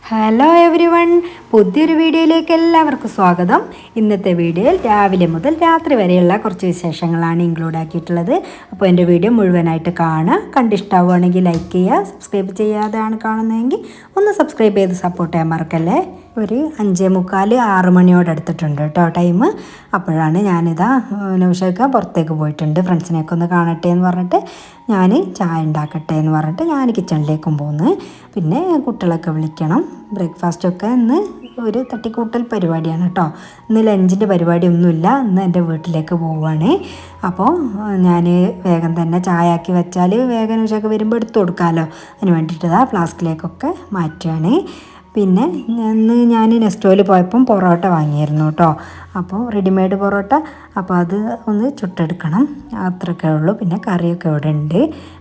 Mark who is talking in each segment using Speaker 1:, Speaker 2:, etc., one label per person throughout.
Speaker 1: Hello every one, പുതിയൊരു വീഡിയോയിലേക്ക് എല്ലാവർക്കും സ്വാഗതം. ഇന്നത്തെ വീഡിയോയിൽ രാവിലെ മുതൽ രാത്രി വരെയുള്ള കുറച്ച് വിശേഷങ്ങളാണ് ഇൻക്ലൂഡ് ആക്കിയിട്ടുള്ളത്. അപ്പോൾ എൻ്റെ വീഡിയോ മുഴുവനായിട്ട് കാണുക. കണ്ടിഷ്ടാവുകയാണെങ്കിൽ ലൈക്ക് ചെയ്യുക. സബ്സ്ക്രൈബ് ചെയ്യാതെയാണ് കാണുന്നതെങ്കിൽ ഒന്ന് സബ്സ്ക്രൈബ് ചെയ്ത് സപ്പോർട്ട് ചെയ്യാൻ മറക്കല്ലേ. ഒരു 5:45 6 മണിയോട് അടുത്തിട്ടുണ്ട് കേട്ടോ ടൈം. അപ്പോഴാണ് ഞാനിതാ നൗഷയൊക്കെ പുറത്തേക്ക് പോയിട്ടുണ്ട്. ഫ്രണ്ട്സിനെയൊക്കെ ഒന്ന് കാണട്ടെ എന്ന് പറഞ്ഞിട്ട് ഞാൻ ചായ ഉണ്ടാക്കട്ടെ എന്ന് പറഞ്ഞിട്ട് ഞാൻ കിച്ചണിലേക്കും പോന്ന്. പിന്നെ കുട്ടികളൊക്കെ വിളിക്കണം. ബ്രേക്ക്ഫാസ്റ്റൊക്കെ ഇന്ന് ഒരു തട്ടിക്കൂട്ടൽ പരിപാടിയാണ് കേട്ടോ. ഇന്ന് ലഞ്ചിൻ്റെ പരിപാടിയൊന്നുമില്ല. ഇന്ന് എൻ്റെ വീട്ടിലേക്ക് പോവുകയാണ്. അപ്പോൾ ഞാൻ വേഗം തന്നെ ചായ ആക്കി വെച്ചാൽ വേഗം നൗഷയൊക്കെ വരുമ്പോൾ എടുത്തു കൊടുക്കാമല്ലോ. അതിന് വേണ്ടിയിട്ട് ഫ്ലാസ്കിലേക്കൊക്കെ മാറ്റുകയാണ്. പിന്നെ ഇന്ന് ഞാൻ നെസ്റ്റോയിൽ പോയപ്പം പൊറോട്ട വാങ്ങിയിരുന്നു കേട്ടോ. അപ്പോൾ റെഡിമെയ്ഡ് പൊറോട്ട, അപ്പോൾ അത് ഒന്ന് ചുട്ടെടുക്കണം, അത്രയൊക്കെ ഉള്ളൂ. പിന്നെ കറിയൊക്കെ ഇവിടെ ഉണ്ട്,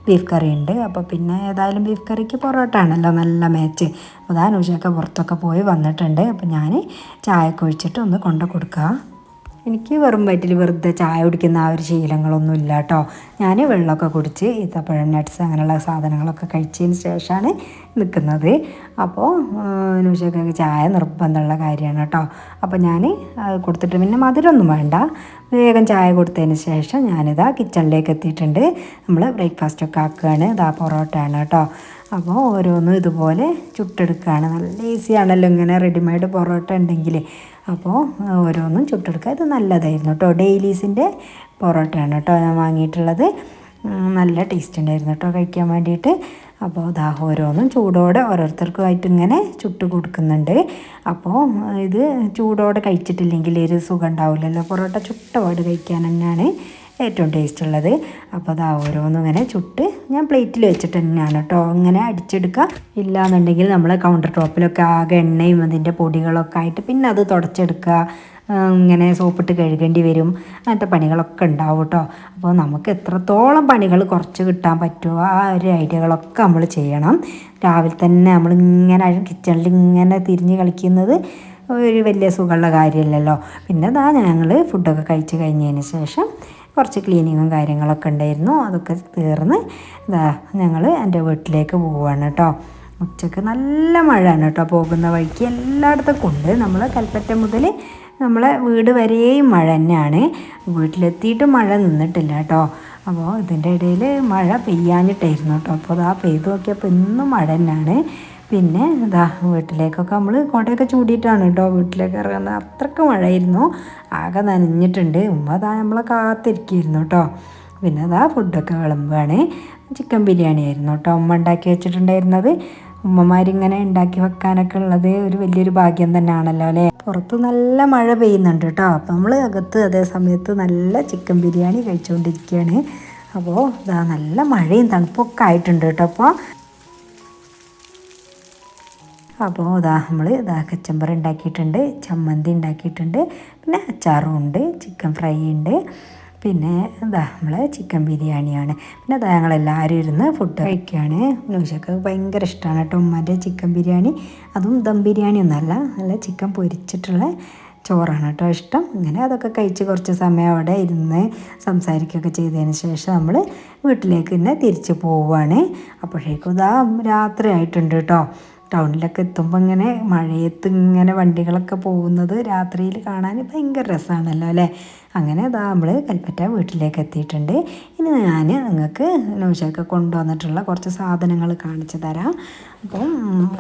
Speaker 1: ബീഫ് കറി ഉണ്ട്. അപ്പോൾ പിന്നെ ഏതായാലും ബീഫ് കറിക്ക് പൊറോട്ട ആണല്ലോ നല്ല മാച്ച്. അപ്പോൾ നൗഷയൊക്കെ പുറത്തൊക്കെ പോയി വന്നിട്ടുണ്ട്. അപ്പോൾ ഞാൻ ചായയൊക്കെ ഒഴിച്ചിട്ട് ഒന്ന് കൊണ്ടു കൊടുക്കുക. എനിക്ക് വെറും വയറ്റിൽ വെറുതെ ചായ കുടിക്കുന്ന ആ ഒരു ശീലങ്ങളൊന്നും ഇല്ല കേട്ടോ. ഞാൻ വെള്ളമൊക്കെ കുടിച്ച് ഈത്തപ്പഴം, നട്ട്സ് അങ്ങനെയുള്ള സാധനങ്ങളൊക്കെ കഴിച്ചതിന് ശേഷമാണ് നിൽക്കുന്നത്. അപ്പോൾ നൗഷയ്ക്കൊക്കെ ചായ നിർബന്ധമുള്ള കാര്യമാണ് കേട്ടോ. അപ്പോൾ ഞാൻ കൊടുത്തിട്ട് പിന്നെ മധുരമൊന്നും വേണ്ട, വേഗം ചായ കൊടുത്തതിന് ശേഷം ഞാനിതാ കിച്ചണിലേക്ക് എത്തിയിട്ടുണ്ട്. നമ്മൾ ബ്രേക്ക്ഫാസ്റ്റൊക്കെ ആക്കുകയാണ്. ഇതാ പൊറോട്ടയാണ് കേട്ടോ. അപ്പോൾ ഓരോന്നും ഇതുപോലെ ചുട്ടെടുക്കുകയാണ്. നല്ല ഈസിയാണല്ലോ ഇങ്ങനെ റെഡിമെയ്ഡ് പൊറോട്ട ഉണ്ടെങ്കിൽ. അപ്പോൾ ഓരോന്നും ചുട്ടെടുക്കുക. ഇത് നല്ലതായിരുന്നു കേട്ടോ. ഡെയിലീസിൻ്റെ പൊറോട്ടയാണ് കേട്ടോ ഞാൻ വാങ്ങിയിട്ടുള്ളത്. നല്ല ടേസ്റ്റ് ഉണ്ടായിരുന്നു കേട്ടോ കഴിക്കാൻ വേണ്ടിയിട്ട്. അപ്പോൾ ഓരോന്നും ചൂടോടെ ഓരോരുത്തർക്കുമായിട്ട് ഇങ്ങനെ ചുട്ട് കൊടുക്കുന്നുണ്ട്. അപ്പോൾ ഇത് ചൂടോടെ കഴിച്ചിട്ടില്ലെങ്കിൽ ഒരു സുഖം ഉണ്ടാവില്ലല്ലോ. പൊറോട്ട ചുട്ടപാട് കഴിക്കാൻ തന്നെയാണ് ഏറ്റവും ടേസ്റ്റ് ഉള്ളത്. അപ്പോൾ ഓരോന്നും ഇങ്ങനെ ചുട്ട് ഞാൻ പ്ലേറ്റിൽ വെച്ചിട്ട് തന്നെയാണ് കേട്ടോ ഇങ്ങനെ അടിച്ചെടുക്കുക. ഇല്ലയെന്നുണ്ടെങ്കിൽ നമ്മൾ കൗണ്ടർ ടോപ്പിലൊക്കെ ആകെ എണ്ണയും അതിൻ്റെ പൊടികളൊക്കെ ആയിട്ട് പിന്നെ അത് തുടച്ചെടുക്കുക, ഇങ്ങനെ സോപ്പിട്ട് കഴുകേണ്ടി വരും, അങ്ങനത്തെ പണികളൊക്കെ ഉണ്ടാവും കേട്ടോ. അപ്പോൾ നമുക്ക് എത്രത്തോളം പണികൾ കുറച്ച് കിട്ടാൻ പറ്റുമോ ആ ഒരു ഐഡിയകളൊക്കെ നമ്മൾ ചെയ്യണം. രാവിലെ തന്നെ നമ്മളിങ്ങനെ കിച്ചണിൽ ഇങ്ങനെ തിരിഞ്ഞ് കളിക്കുന്നത് ഒരു വലിയ സുഖമുള്ള കാര്യമല്ലല്ലോ. പിന്നെ ഞങ്ങൾ ഫുഡൊക്കെ കഴിച്ച് കഴിഞ്ഞതിന് ശേഷം കുറച്ച് ക്ലീനിങ്ങും കാര്യങ്ങളൊക്കെ ഉണ്ടായിരുന്നു. അതൊക്കെ തീർന്ന് ഞങ്ങൾ എൻ്റെ വീട്ടിലേക്ക് പോവുകയാണ് കേട്ടോ. ഉച്ചക്ക് നല്ല മഴയാണ് കേട്ടോ. പോകുന്ന വഴിക്ക് എല്ലായിടത്തും ഉണ്ട്. നമ്മൾ കൽപ്പറ്റ മുതൽ നമ്മളെ വീട് വരെയും മഴ തന്നെയാണ്. വീട്ടിലെത്തിയിട്ട് മഴ നിന്നിട്ടില്ല കേട്ടോ. അപ്പോൾ ഇതിൻ്റെ ഇടയിൽ മഴ പെയ്യാഞ്ഞിട്ടായിരുന്നു കേട്ടോ. അപ്പോൾ പെയ്ത് നോക്കിയപ്പോൾ ഇന്നും മഴ തന്നെയാണ്. പിന്നെ വീട്ടിലേക്കൊക്കെ നമ്മൾ കുടയൊക്കെ ചൂടിയിട്ടാണ് കേട്ടോ വീട്ടിലേക്ക് ഇറങ്ങുന്നത്. അത്രയ്ക്ക് മഴയായിരുന്നു, ആകെ നനഞ്ഞിട്ടുണ്ട്. ഉമ്മ നമ്മളെ കാത്തിരിക്കുകയായിരുന്നു കേട്ടോ. പിന്നെ ഫുഡൊക്കെ വിളമ്പുകയാണ്. ചിക്കൻ ബിരിയാണി ആയിരുന്നു കേട്ടോ ഉമ്മ ഉണ്ടാക്കി വെച്ചിട്ടുണ്ടായിരുന്നത്. ഉമ്മമാരിങ്ങനെ ഉണ്ടാക്കി വെക്കാനൊക്കെ ഉള്ളത് ഒരു വലിയൊരു ഭാഗ്യം തന്നെയാണല്ലോ അല്ലേ. പുറത്ത് നല്ല മഴ പെയ്യുന്നുണ്ട് കേട്ടോ. അപ്പോൾ നമ്മൾ അകത്ത് അതേ സമയത്ത് നല്ല ചിക്കൻ ബിരിയാണി കഴിച്ചുകൊണ്ടിരിക്കുകയാണ്. അപ്പോൾ നല്ല മഴയും തണുപ്പൊക്കെ ആയിട്ടുണ്ട് കേട്ടോ. അപ്പോൾ നമ്മൾ കച്ചമ്പർ ഉണ്ടാക്കിയിട്ടുണ്ട്, ചമ്മന്തി ഉണ്ടാക്കിയിട്ടുണ്ട്, പിന്നെ അച്ചാറും ഉണ്ട്, ചിക്കൻ ഫ്രൈ ഉണ്ട്, പിന്നെ നമ്മൾ ചിക്കൻ ബിരിയാണിയാണ്. പിന്നെ ഞങ്ങളെല്ലാവരും ഇരുന്ന് ഫുഡ് കഴിക്കുകയാണ്. നൗഷയ്ക്ക് ഭയങ്കര ഇഷ്ടമാണ് കേട്ടോ ഉമ്മാൻ്റെ ചിക്കൻ ബിരിയാണി. അതും ദം ബിരിയാണി ഒന്നുമല്ല, നല്ല ചിക്കൻ പൊരിച്ചിട്ടുള്ള ചോറാണ് കേട്ടോ ഇഷ്ടം. ഇങ്ങനെ അതൊക്കെ കഴിച്ച് കുറച്ച് സമയം അവിടെ ഇരുന്ന് സംസാരിക്കുകയൊക്കെ ചെയ്തതിന് ശേഷം നമ്മൾ വീട്ടിലേക്ക് തന്നെ തിരിച്ച് പോവുകയാണ്. അപ്പോഴേക്കും രാത്രി ആയിട്ടുണ്ട് കേട്ടോ. ടൗണിലൊക്കെ എത്തുമ്പോൾ ഇങ്ങനെ മഴയത്ത് ഇങ്ങനെ വണ്ടികളൊക്കെ പോകുന്നത് രാത്രിയിൽ കാണാൻ ഭയങ്കര രസമാണല്ലോ അല്ലേ. അങ്ങനെ നമ്മൾ കൽപ്പറ്റ വീട്ടിലേക്ക് എത്തിയിട്ടുണ്ട്. ഇനി ഞാൻ നിങ്ങൾക്ക് നൗഷയ്ക്ക് കൊണ്ടുവന്നിട്ടുള്ള കുറച്ച് സാധനങ്ങൾ കാണിച്ചു തരാം. അപ്പം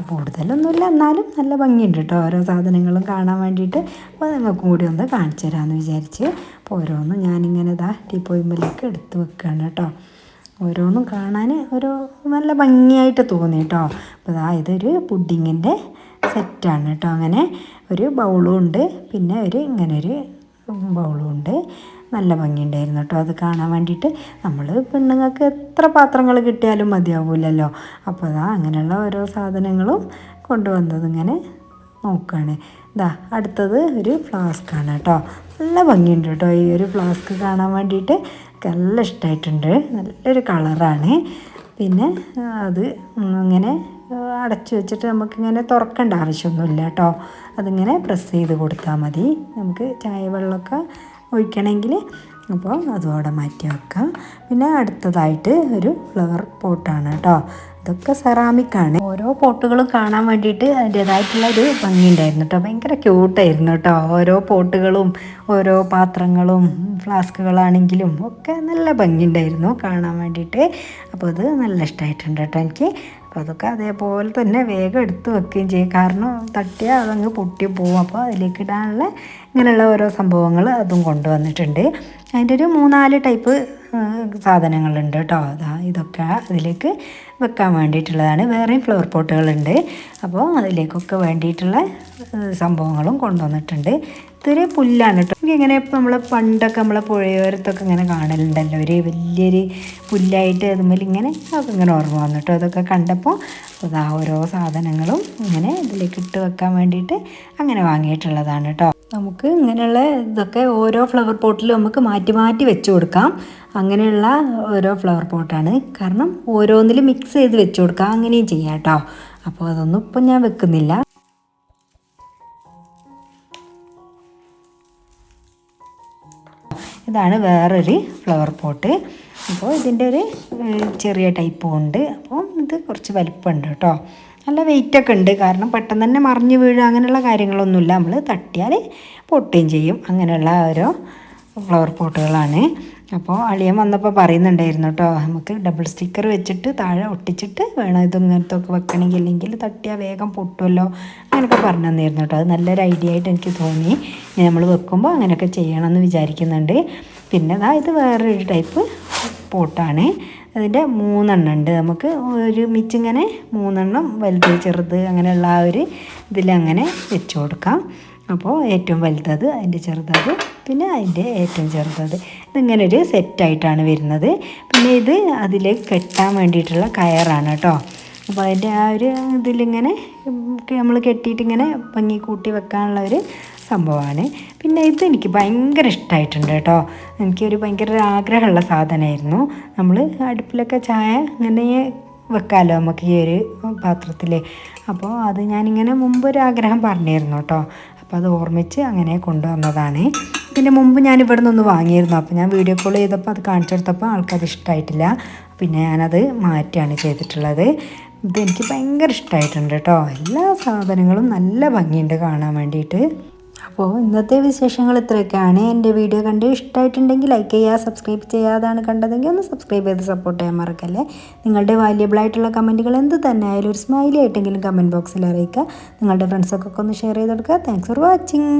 Speaker 1: കൂടുതലൊന്നുമില്ല, എന്നാലും നല്ല ഭംഗിയുണ്ട് കേട്ടോ ഓരോ സാധനങ്ങളും കാണാൻ വേണ്ടിയിട്ട്. അപ്പോൾ നിങ്ങൾക്കും കൂടി ഒന്ന് കാണിച്ചു തരാമെന്ന് വിചാരിച്ച് അപ്പോൾ ഓരോന്നും ഞാനിങ്ങനെ ടീപ്പോയിമ്പിലേക്ക് എടുത്ത് വെക്കുകയാണ് കേട്ടോ. ഓരോന്നും കാണാൻ ഒരു നല്ല ഭംഗിയായിട്ട് തോന്നി കേട്ടോ. അപ്പോൾ ഇതൊരു പുഡിങ്ങിൻ്റെ സെറ്റാണ് കേട്ടോ. അങ്ങനെ ഒരു ബൗളും ഉണ്ട്, പിന്നെ ഇങ്ങനൊരു ബൗളും ഉണ്ട്. നല്ല ഭംഗിയുണ്ടായിരുന്നു കേട്ടോ അത് കാണാൻ വേണ്ടിയിട്ട്. നമ്മൾ പെണ്ണുങ്ങൾക്ക് എത്ര പാത്രങ്ങൾ കിട്ടിയാലും മതിയാവില്ലല്ലോ. അപ്പോൾ അങ്ങനെയുള്ള ഓരോ സാധനങ്ങളും കൊണ്ടുവന്നത് ഇങ്ങനെ നോക്കുകയാണ്. അടുത്തത് ഒരു ഫ്ലാസ്ക്കാണ് കേട്ടോ. നല്ല ഭംഗിയുണ്ട് കേട്ടോ ഈ ഒരു ഫ്ലാസ്ക് കാണാൻ വേണ്ടിയിട്ട്. നല്ല ഇഷ്ടമായിട്ടുണ്ട്, നല്ലൊരു കളറാണ്. പിന്നെ അത് ഇങ്ങനെ അടച്ചു വെച്ചിട്ട് നമുക്കിങ്ങനെ തുറക്കേണ്ട ആവശ്യമൊന്നുമില്ല കേട്ടോ. അതിങ്ങനെ പ്രസ് ചെയ്ത് കൊടുത്താൽ മതി. നമുക്ക് ചായ വെള്ളമൊക്കെ ഒഴിക്കണമെങ്കിൽ അപ്പോൾ അതും അവിടെ മാറ്റി വെക്കാം. പിന്നെ അടുത്തതായിട്ട് ഒരു ഫ്ലവർ പോട്ടാണ് കേട്ടോ. ഇതൊക്കെ സെറാമിക്കാണ്. ഓരോ പോട്ടുകളും കാണാൻ വേണ്ടിയിട്ട് അതിൻ്റേതായിട്ടുള്ള ഒരു ഭംഗി ഉണ്ടായിരുന്നു കേട്ടോ. ഭയങ്കര ക്യൂട്ടായിരുന്നു കേട്ടോ. ഓരോ പോട്ടുകളും ഓരോ പാത്രങ്ങളും ഫ്ലാസ്കുകളാണെങ്കിലും ഒക്കെ നല്ല ഭംഗിയുണ്ടായിരുന്നു കാണാൻ വേണ്ടിയിട്ട്. അപ്പോൾ അത് നല്ല ഇഷ്ടമായിട്ടുണ്ട് കേട്ടോ എനിക്ക്. അപ്പോൾ അതൊക്കെ അതേപോലെ തന്നെ വേഗം എടുത്ത് വെക്കുകയും ചെയ്യും, കാരണം തട്ടിയാൽ അതങ്ങ് പൊട്ടി പോവും. അപ്പോൾ അതിലേക്ക് ഇടാനുള്ള ഇങ്ങനെയുള്ള ഓരോ സംഭവങ്ങൾ അതും കൊണ്ടുവന്നിട്ടുണ്ട്. അതിൻ്റെ ഒരു 3-4 ടൈപ്പ് സാധനങ്ങളുണ്ട് കേട്ടോ. ഇതൊക്കെ അതിലേക്ക് വെക്കാൻ വേണ്ടിയിട്ടുള്ളതാണ്. വേറെയും ഫ്ലവർ പോട്ടുകളുണ്ട്. അപ്പോൾ അതിലേക്കൊക്കെ വേണ്ടിയിട്ടുള്ള സംഭവങ്ങളും കൊണ്ടുവന്നിട്ടുണ്ട്. ഇതൊരു പുല്ലാണ് കേട്ടോ. എനിക്കിങ്ങനെ ഇപ്പോൾ നമ്മൾ പണ്ടൊക്കെ നമ്മളെ പുഴയോരത്തൊക്കെ ഇങ്ങനെ കാണലുണ്ടല്ലോ, ഒരു വലിയൊരു പുല്ലായിട്ട് അതുമ്പോൾ ഇങ്ങനെ അതൊക്കെ ഇങ്ങനെ ഓർമ്മ വന്നിട്ടോ. അതൊക്കെ കണ്ടപ്പോൾ അതാ ഓരോ സാധനങ്ങളും ഇങ്ങനെ ഇതിലേക്ക് ഇട്ട് വെക്കാൻ വേണ്ടിയിട്ട് അങ്ങനെ വാങ്ങിയിട്ടുള്ളതാണ് കേട്ടോ. നമുക്ക് ഇങ്ങനെയുള്ള ഇതൊക്കെ ഓരോ ഫ്ലവർ പോട്ടിലും നമുക്ക് മാറ്റി മാറ്റി വെച്ച് കൊടുക്കാം. അങ്ങനെയുള്ള ഓരോ ഫ്ലവർ പോട്ടാണ്, കാരണം ഓരോന്നിലും മിക്സ് ചെയ്ത് വെച്ച് കൊടുക്കാം, അങ്ങനെയും ചെയ്യാം കേട്ടോ. അപ്പോൾ അതൊന്നും ഇപ്പം ഞാൻ വെക്കുന്നില്ല. ഇതാണ് വേറൊരു ഫ്ലവർ പോട്ട്. അപ്പോൾ ഇതിൻ്റെ ഒരു ചെറിയ ടൈപ്പും ഉണ്ട്. അപ്പോൾ ഇത് കുറച്ച് വലിപ്പമുണ്ട് കേട്ടോ. നല്ല വെയിറ്റൊക്കെ ഉണ്ട്, കാരണം പെട്ടെന്ന് തന്നെ മറിഞ്ഞ് വീഴുക അങ്ങനെയുള്ള കാര്യങ്ങളൊന്നുമില്ല. നമ്മൾ തട്ടിയാൽ പൊട്ടുകയും ചെയ്യും. അങ്ങനെയുള്ള ഓരോ ഫ്ലവർ പോട്ടുകളാണ്. അപ്പോൾ അളിയൻ വന്നപ്പോൾ പറയുന്നുണ്ടായിരുന്നു കേട്ടോ, നമുക്ക് ഡബിൾ സ്റ്റിക്കർ വെച്ചിട്ട് താഴെ ഒട്ടിച്ചിട്ട് വേണം ഇത് ഇങ്ങനത്തെ ഒക്കെ വെക്കണമെങ്കിൽ, ഇല്ലെങ്കിൽ തട്ടിയാൽ വേഗം പൊട്ടുമല്ലോ അങ്ങനെയൊക്കെ പറഞ്ഞു തന്നിരുന്നു കേട്ടോ. അത് നല്ലൊരു ഐഡിയ ആയിട്ട് എനിക്ക് തോന്നി. നമ്മൾ വെക്കുമ്പോൾ അങ്ങനെയൊക്കെ ചെയ്യണമെന്ന് വിചാരിക്കുന്നുണ്ട്. പിന്നെ ഇത് വേറൊരു ടൈപ്പ് പോട്ടാണ്. അതിൻ്റെ 3 എണ്ണം ഉണ്ട്. നമുക്ക് ഒരുമിച്ചിങ്ങനെ 3 എണ്ണം വലുത് ചെറുത് അങ്ങനെയുള്ള ആ ഒരു ഇതിലങ്ങനെ വെച്ച് കൊടുക്കാം. അപ്പോൾ ഏറ്റവും വലുതത്, അതിൻ്റെ ചെറുതത്, പിന്നെ അതിൻ്റെ ഏറ്റവും ചെറുതത്, ഇതിങ്ങനെ ഒരു സെറ്റായിട്ടാണ് വരുന്നത്. പിന്നെ ഇത് അതിൽ കെട്ടാൻ വേണ്ടിയിട്ടുള്ള കയറാണ് കേട്ടോ. അപ്പോൾ അതിൻ്റെ ആ ഒരു ഇതിലിങ്ങനെ നമ്മൾ കെട്ടിയിട്ടിങ്ങനെ ഭംഗി കൂട്ടി വെക്കാനുള്ള ഒരു സംഭവമാണ്. പിന്നെ ഇത് എനിക്ക് ഭയങ്കര ഇഷ്ടമായിട്ടുണ്ട് കേട്ടോ. എനിക്കൊരു ഭയങ്കര ആഗ്രഹമുള്ള സാധനമായിരുന്നു. നമ്മൾ അടുപ്പിലൊക്കെ ചായ ഇങ്ങനെ വെക്കാമല്ലോ നമുക്ക് ഈ ഒരു പാത്രത്തിൽ. അപ്പോൾ അത് ഞാനിങ്ങനെ മുമ്പൊരു ആഗ്രഹം പറഞ്ഞിരുന്നു കേട്ടോ. അപ്പോൾ അത് ഓർമ്മിച്ച് അങ്ങനെ കൊണ്ടുവന്നതാണ്. ഇതിൻ്റെ മുമ്പ് ഞാൻ ഇവിടെ നിന്ന് വാങ്ങിയിരുന്നു. അപ്പോൾ ഞാൻ വീഡിയോ കോൾ ചെയ്തപ്പോൾ അത് കാണിച്ചെടുത്തപ്പോൾ ആൾക്കത് ഇഷ്ടമായിട്ടില്ല. പിന്നെ ഞാനത് മാറ്റുകയാണ് ചെയ്തിട്ടുള്ളത്. ഇതെനിക്ക് ഭയങ്കര ഇഷ്ടമായിട്ടുണ്ട് കേട്ടോ. എല്ലാ സാധനങ്ങളും നല്ല ഭംഗിയുണ്ട് കാണാൻ വേണ്ടിയിട്ട്. അപ്പോൾ ഇന്നത്തെ വിശേഷങ്ങൾ ഇത്രയൊക്കെയാണ്. എൻ്റെ വീഡിയോ കണ്ട് ഇഷ്ടമായിട്ടുണ്ടെങ്കിൽ ലൈക്ക് ചെയ്യുക, സബ്സ്ക്രൈബ് ചെയ്യാതാണ് കണ്ടതെങ്കിൽ ഒന്ന് സബ്സ്ക്രൈബ് ചെയ്ത് സപ്പോർട്ട് ചെയ്യാൻ മറക്കല്ലേ. നിങ്ങളുടെ വാല്യബിളായിട്ടുള്ള കമൻറ്റുകൾ എന്ത് തന്നെ ആയാലും ഒരു സ്മൈലി ആയിട്ടെങ്കിലും കമൻറ്റ് ബോക്സിൽ അറിയിക്കുക. നിങ്ങളുടെ ഫ്രണ്ട്സൊക്കെ ഒന്ന് ഷെയർ ചെയ്ത് കൊടുക്കുക. Thanks for watching.